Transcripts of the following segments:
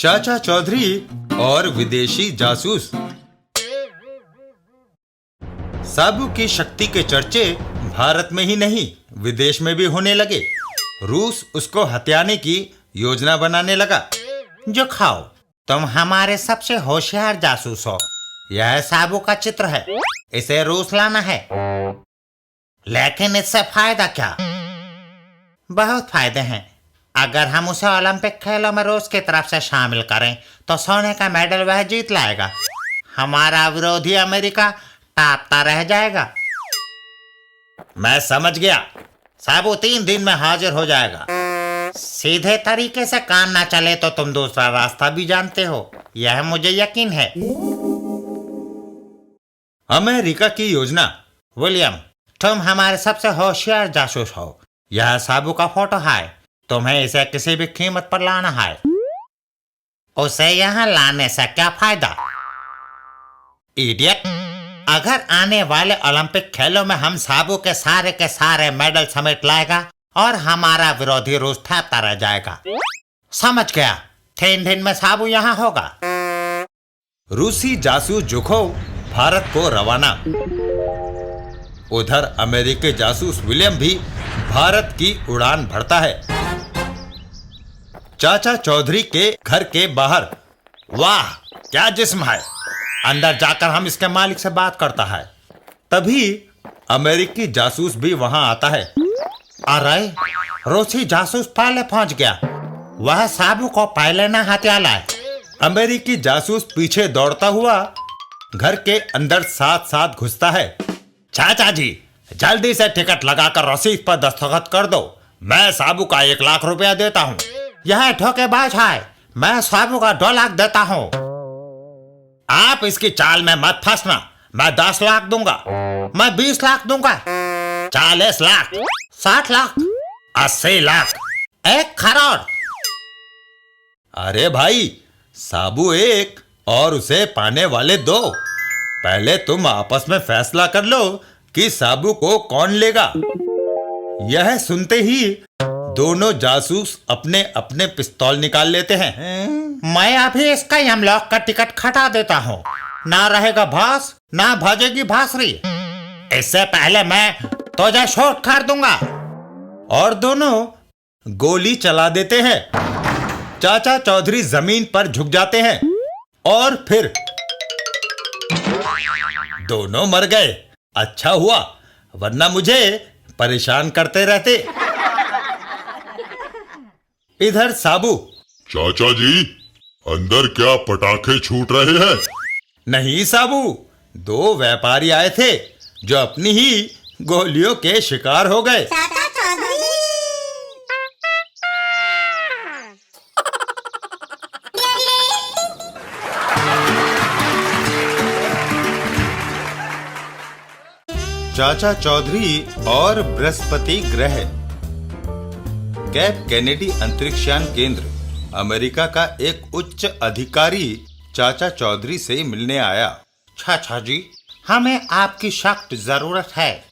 चाचा चौधरी और विदेशी जासूस। साबू की शक्ति के चर्चे भारत में ही नहीं विदेश में भी होने लगे। रूस उसको हथियाने की योजना बनाने लगा। जो खाओ, तुम हमारे सबसे होशियार जासूस हो। यह साबू का चित्र है, इसे रूस लाना है। लेकिन इससे फायदा क्या? बहुत फायदे हैं। अगर हम उसे ओलंपिक खेलों में रूस की तरफ से शामिल करें तो सोने का मेडल वह जीत लाएगा। हमारा विरोधी अमेरिका टापता रह जाएगा। मैं समझ गया। साबू 3 दिन में हाजिर हो जाएगा। सीधे तरीके से काम ना चले तो तुम दूसरा रास्ता भी जानते हो, यह मुझे यकीन है। अमेरिका की योजना। विलियम, तुम हमारे सबसे होशियार जासूस हो। यह साबू का फोटो है। तुम्हें इसे किसी भी कीमत पर लाना है। उसे यहाँ लाने से क्या फायदा? इडियट! अगर आने वाले ओलंपिक खेलों में हम साबू के सारे मेडल समेट लाएगा और हमारा विरोधी रूस थापता रह जाएगा। समझ गया। 3 दिन में साबू यहाँ होगा। रूसी जासूस जुखोव भारत को रवाना। उधर अमेरिकी जासूस विलियम भी भारत की उड़ान भरता है। चाचा चौधरी के घर के बाहर। वाह, क्या जिस्म है! अंदर जाकर हम इसके मालिक से बात करता है। तभी अमेरिकी जासूस भी वहां आता है। अरे, रूसी जासूस पहले पहुंच गया। वह साबू को पहले ना हत्या लाए। अमेरिकी जासूस पीछे दौड़ता हुआ घर के अंदर साथ साथ घुसता है। चाचा जी, जल्दी से टिकट लगाकर रसीद पर दस्तखत कर दो। मैं साबू का 1 लाख रुपया देता हूँ। यह धोखेबाज है। मैं साबू का 2 लाख देता हूँ। आप इसकी चाल में मत फंसना। मैं 10 लाख दूंगा। मैं 20 लाख दूंगा। 40 लाख, 60 लाख, 80 लाख, 1 करोड़। अरे भाई, साबू 1 और उसे पाने वाले 2। पहले तुम आपस में फैसला कर लो कि साबू को कौन लेगा। यह सुनते ही दोनों जासूस अपने अपने पिस्तौल निकाल लेते हैं। मैं अभी इसका यमलोक का टिकट खटा देता हूँ। ना रहेगा भास, ना भाजेगी भासरी। इससे पहले मैं तुझे शॉट कर दूंगा। और दोनों गोली चला देते हैं। चाचा चौधरी जमीन पर झुक जाते हैं और फिर दोनों मर गए। अच्छा हुआ, वरना मुझे परेशान करते रहते। इधर साबू। चाचा जी, अंदर क्या पटाखे छूट रहे हैं? नहीं साबू, 2 व्यापारी आए थे जो अपनी ही गोलियों के शिकार हो गए। चाचा चौधरी! चाचा चौधरी और बृहस्पति ग्रह। कैप केनेडी अंतरिक्षयान केंद्र। अमेरिका का एक उच्च अधिकारी चाचा चौधरी से मिलने आया। चाचा जी, हमें आपकी सख्त जरूरत है।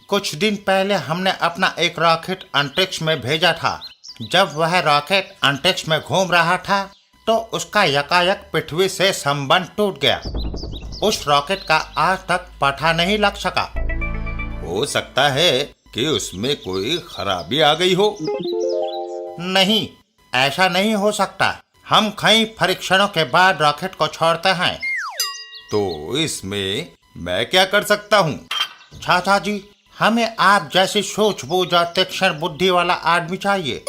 कुछ दिन पहले हमने अपना एक रॉकेट अंतरिक्ष में भेजा था। जब वह रॉकेट अंतरिक्ष में घूम रहा था तो उसका यकायक पृथ्वी से संबंध टूट गया। उस रॉकेट का आज तक पता नहीं लग सका। हो सकता है कि उसमें कोई खराबी आ गई हो। नहीं, ऐसा नहीं हो सकता। हम कई परीक्षणों के बाद रॉकेट को छोड़ते हैं। तो इसमें मैं क्या कर सकता हूँ? चाचा जी, हमें आप जैसी सूझबूझ और तीक्ष्ण बुद्धि वाला आदमी चाहिए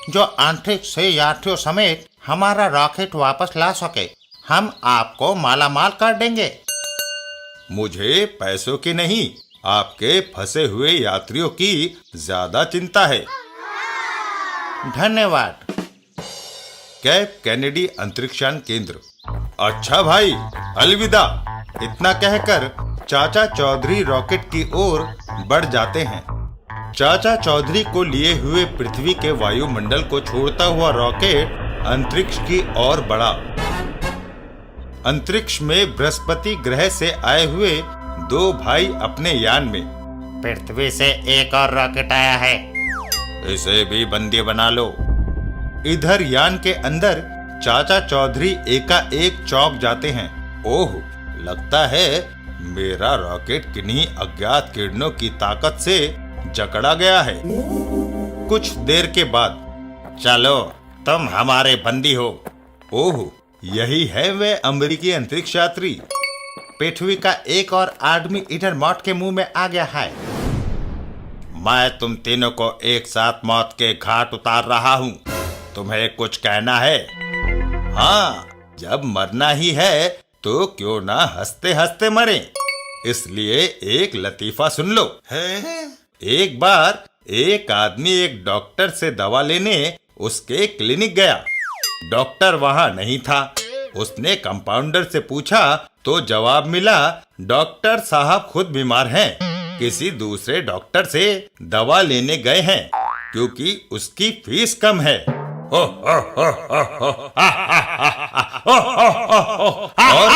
जो अंतरिक्ष से यात्रियों समेत हमारा रॉकेट वापस ला सके। हम आपको मालामाल कर देंगे। मुझे पैसों की नहीं, आपके फंसे हुए यात्रियों की ज्यादा चिंता है। धन्यवाद। कैप केनेडी अंतरिक्षयान केंद्र। अच्छा भाई, अलविदा। इतना कहकर चाचा चौधरी रॉकेट की ओर बढ़ जाते हैं। चाचा चौधरी को लिए हुए पृथ्वी के वायुमंडल को छोड़ता हुआ रॉकेट अंतरिक्ष की ओर बढ़ा। अंतरिक्ष में बृहस्पति ग्रह से आए हुए 2 भाई अपने यान में। पृथ्वी से एक और रॉकेट आया है, इसे भी बंदी बना लो। इधर यान के अंदर चाचा चौधरी एकाएक चौंक जाते हैं। ओह, लगता है मेरा रॉकेट किन्हीं अज्ञात किरणों की ताकत से जकड़ा गया है। कुछ देर के बाद, चलो तुम हमारे बंदी हो। ओह, यही है वे अमेरिकी अंतरिक्ष यात्री। पृथ्वी का एक और आदमी इधर मौत के मुंह में आ गया है। मैं तुम तीनों को एक साथ मौत के घाट उतार रहा हूं। तुम्हें कुछ कहना है? हाँ, जब मरना ही है तो क्यों ना हंसते हंसते मरे। इसलिए एक लतीफा सुन लो। एक बार एक आदमी एक डॉक्टर से दवा लेने उसके क्लिनिक गया। डॉक्टर वहां नहीं था। उसने कंपाउंडर से पूछा तो जवाब मिला, डॉक्टर साहब खुद बीमार हैं, किसी दूसरे डॉक्टर से दवा लेने गए हैं क्योंकि उसकी फीस कम है। और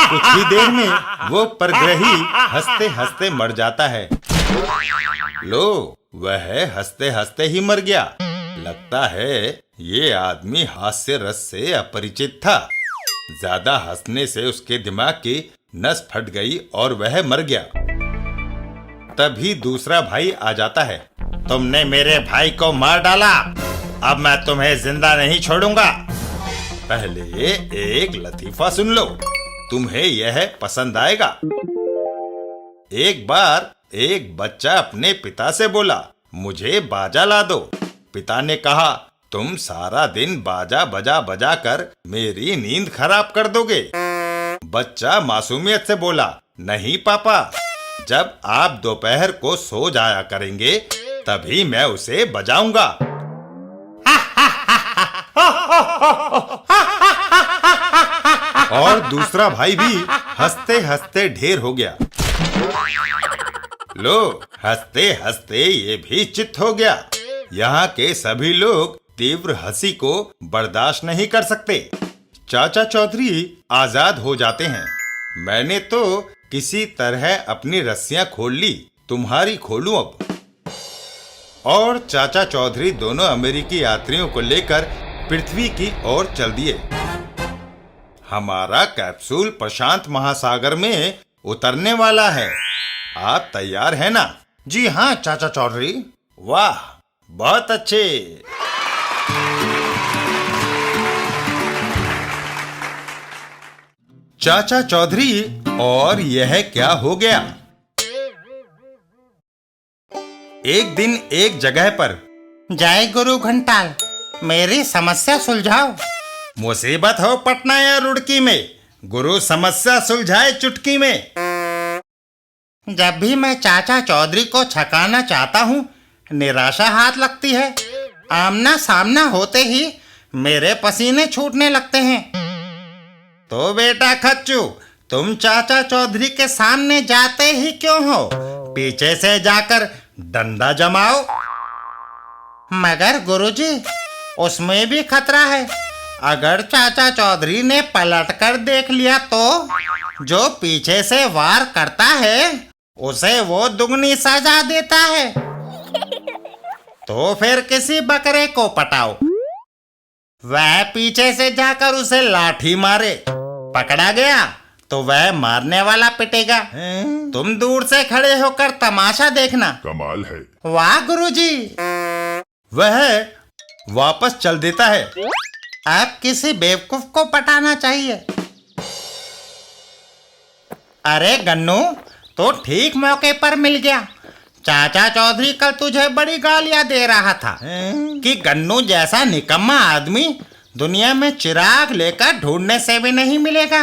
कुछ ही देर में वो परग्रही हंसते हंसते मर जाता है। लो, वह हंसते हंसते ही मर गया। लगता है ये आदमी हास्य रस से अपरिचित था। ज्यादा हंसने से उसके दिमाग की नस फट गई और वह मर गया। तभी दूसरा भाई आ जाता है। तुमने मेरे भाई को मार डाला, अब मैं तुम्हें जिंदा नहीं छोड़ूंगा। पहले एक लतीफा सुन लो, तुम्हें यह पसंद आएगा। एक बार एक बच्चा अपने पिता से बोला, मुझे बाजा ला दो। पिता ने कहा, तुम सारा दिन बाजा बजा बजा कर मेरी नींद खराब कर दोगे। बच्चा मासूमियत से बोला, नहीं पापा, जब आप दोपहर को सो जाया करेंगे तभी मैं उसे बजाऊंगा। और दूसरा भाई भी हंसते हंसते ढेर हो गया। लो, हंसते हंसते ये भी चित्त हो गया। यहाँ के सभी लोग तीव्र हंसी को बर्दाश्त नहीं कर सकते। चाचा चौधरी आजाद हो जाते हैं। मैंने तो किसी तरह अपनी रस्सियां खोल ली, तुम्हारी खोलूं अब। और चाचा चौधरी दोनों अमेरिकी यात्रियों को लेकर पृथ्वी की ओर चल दिए। हमारा कैप्सूल प्रशांत महासागर में उतरने वाला है। आप तैयार हैं ना? जी हाँ चाचा चौधरी। वाह, बहुत अच्छे। चाचा चौधरी, और यह क्या हो गया? एक दिन एक जगह पर, जय गुरु घंटाल, मेरी समस्या सुलझाओ। मुसीबत हो पटना या रुड़की में, गुरु समस्या सुलझाए चुटकी में। जब भी मैं चाचा चौधरी को छकाना चाहता हूँ, निराशा हाथ लगती है। आमना सामना होते ही मेरे पसीने छूटने लगते हैं। तो बेटा खच्चू, तुम चाचा चौधरी के सामने जाते ही क्यों हो? पीछे से जाकर डंडा जमाओ। मगर गुरुजी, उसमें भी खतरा है। अगर चाचा चौधरी ने पलटकर देख लिया तो जो पीछे से वार करता है उसे वो दुगनी सजा देता है। तो फिर किसी बकरे को पटाओ, वह पीछे से जाकर उसे लाठी मारे। पकड़ा गया तो वह मारने वाला पिटेगा। तुम दूर से खड़े होकर तमाशा देखना। कमाल है। वाह गुरुजी। वह वापस चल देता है। अब किसी बेवकूफ को पटाना चाहिए। अरे गन्नू, तो ठीक मौके पर मिल गया। चाचा चौधरी कल तुझे बड़ी गालियां दे रहा था कि गन्नू जैसा निकम्मा आदमी दुनिया में चिराग लेकर ढूंढने से भी नहीं मिलेगा।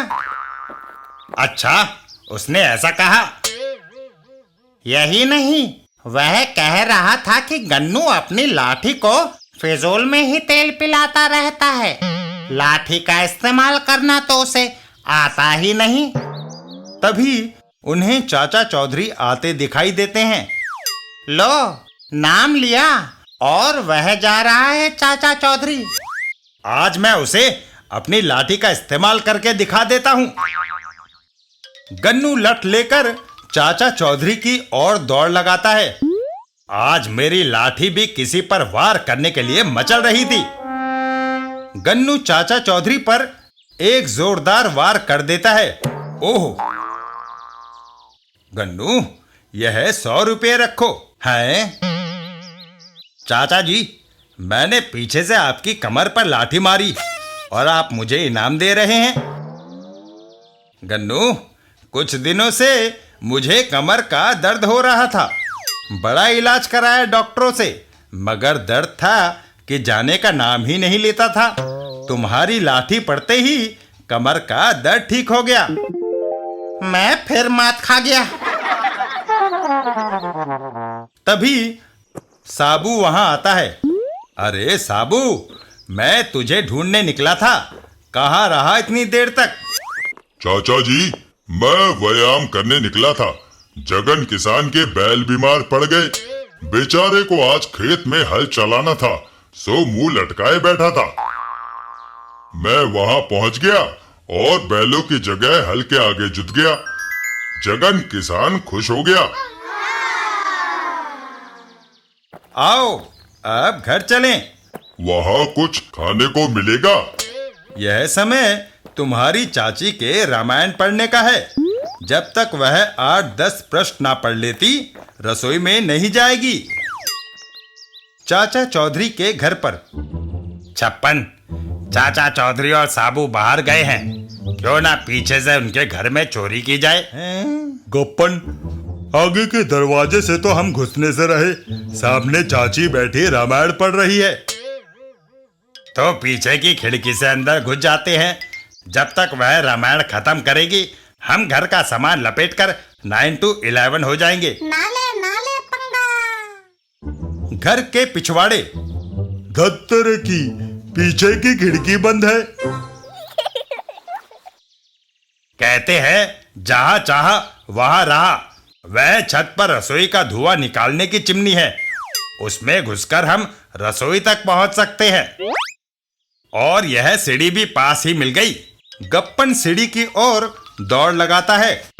अच्छा, उसने ऐसा कहा? यही नहीं, वह कह रहा था कि गन्नू अपनी लाठी को फिजूल में ही तेल पिलाता रहता है। लाठी का इस्तेमाल करना तो उसे आता ही नहीं। तभी उन्हें चाचा चौधरी आते दिखाई देते हैं। लो, नाम लिया और वह जा रहा है चाचा चौधरी। आज मैं उसे अपनी लाठी का इस्तेमाल करके दिखा देता हूँ। गन्नू लठ लेकर चाचा चौधरी की ओर दौड़ लगाता है। आज मेरी लाठी भी किसी पर वार करने के लिए मचल रही थी। गन्नू चाचा चौधरी पर एक जोरदार वार कर देता है। ओह गन्नू, यह 100 रुपये रखो। है चाचा जी, मैंने पीछे से आपकी कमर पर लाठी मारी और आप मुझे इनाम दे रहे हैं। गन्नू, कुछ दिनों से मुझे कमर का दर्द हो रहा था। बड़ा इलाज कराया डॉक्टरों से, मगर दर्द था कि जाने का नाम ही नहीं लेता था। तुम्हारी लाठी पड़ते ही कमर का दर्द ठीक हो गया। मैं फिर मात खा गया। तभी साबू वहां आता है। अरे साबू, मैं तुझे ढूंढने निकला था, कहाँ रहा इतनी देर तक? चाचा जी, मैं व्यायाम करने निकला था। जगन किसान के बैल बीमार पड़ गए। बेचारे को आज खेत में हल चलाना था, सो मुंह लटकाए बैठा था। मैं वहां पहुंच गया और बैलों की जगह हल के आगे जुट गया। जगन किसान खुश हो गया। आओ अब घर चलें। वहां कुछ खाने को मिलेगा? यह समय तुम्हारी चाची के रामायण पढ़ने का है। जब तक वह 8-10 प्रश्न ना पढ़ लेती, रसोई में नहीं जाएगी। चाचा चौधरी के घर पर। छप्पन, चाचा चौधरी और साबू बाहर गए हैं, क्यों ना पीछे से उनके घर में चोरी की जाए। गप्पन, आगे के दरवाजे से तो हम घुसने से रहे, सामने चाची बैठी रामायण पढ़ रही है। तो पीछे की खिड़की से अंदर घुस जाते हैं। जब तक वह रामायण खत्म करेगी, हम घर का सामान लपेटकर 9 to 11 हो जाएंगे। नाले नाले पंगा। घर के पिछवाड़े। धत्तर की पीछे की खिड़की बंद है। कहते हैं जहां चाहा वहां रहा। वह छत पर रसोई का धुआं निकालने की चिमनी है, उसमें घुसकर हम रसोई तक पहुंच सकते हैं। और यह सीढ़ी भी पास ही मिल गई। गप्पन सीढ़ी की ओर दौड़ लगाता है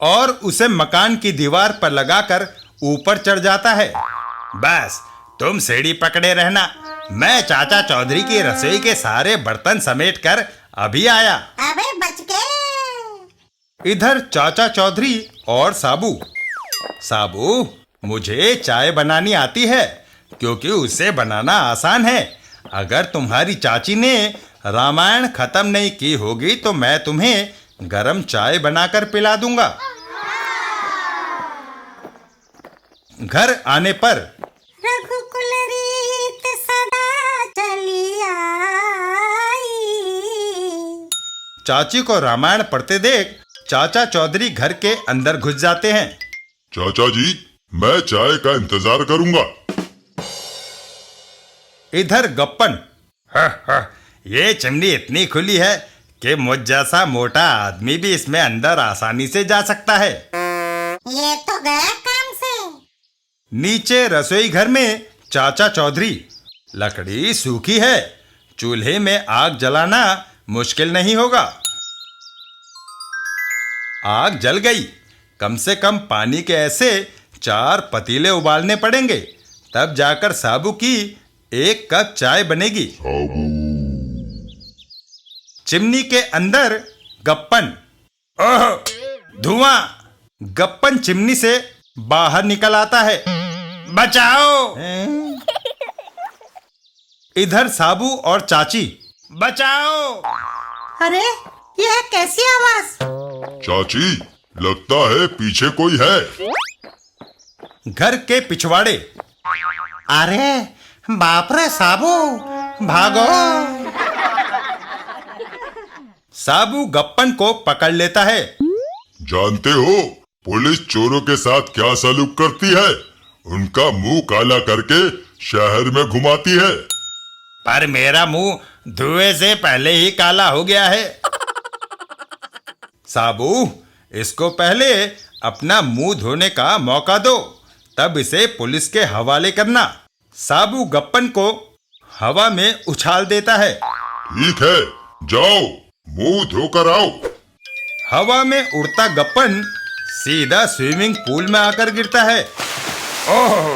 और उसे मकान की दीवार पर लगाकर ऊपर चढ़ जाता है। बस तुम सीढ़ी पकड़े रहना, मैं चाचा चौधरी की रसोई के सारे बर्तन समेटकर अभी आया। अबे बच गए। इधर चाचा चौधरी और साबू। साबू, मुझे चाय बनानी आती है, क्योंकि उसे बनाना आसान है। अगर तुम्हारी चाची ने रामायण खत्म नहीं की होगी तो मैं तुम्हें गरम चाय बनाकर पिला दूंगा। घर आने पर रघुकुल रीत सदा चली आई। चाची को रामायण पढ़ते देख चाचा चौधरी घर के अंदर घुस जाते हैं। चाचा जी, मैं चाय का इंतजार करूंगा। इधर गप्पन। ये चिमनी इतनी खुली है कि मुझ जैसा मोटा आदमी भी इसमें अंदर आसानी से जा सकता है। ये तो गया काम से। नीचे रसोई घर में चाचा चौधरी। लकड़ी सूखी है, चूल्हे में आग जलाना मुश्किल नहीं होगा। आग जल गई। कम से कम पानी के ऐसे 4 पतीले उबालने पड़ेंगे, तब जाकर साबू की 1 कप चाय बनेगी। चिमनी के अंदर गप्पन। ओह धुआं! गप्पन चिमनी से बाहर निकल आता है। बचाओ! इधर साबू और चाची। बचाओ! अरे यह कैसी आवाज? चाची, लगता है पीछे कोई है। घर के पिछवाड़े। अरे बाप रे साबू, भागो। साबू गप्पन को पकड़ लेता है। जानते हो पुलिस चोरों के साथ क्या सलूक करती है? उनका मुंह काला करके शहर में घुमाती है। पर मेरा मुंह धुएं से पहले ही काला हो गया है। साबू, इसको पहले अपना मुंह धोने का मौका दो, तब इसे पुलिस के हवाले करना। साबू गप्पन को हवा में उछाल देता है। ठीक है, जाओ मुंह धोकर आओ। हवा में उड़ता गप्पन सीधा स्विमिंग पूल में आकर गिरता है। ओह!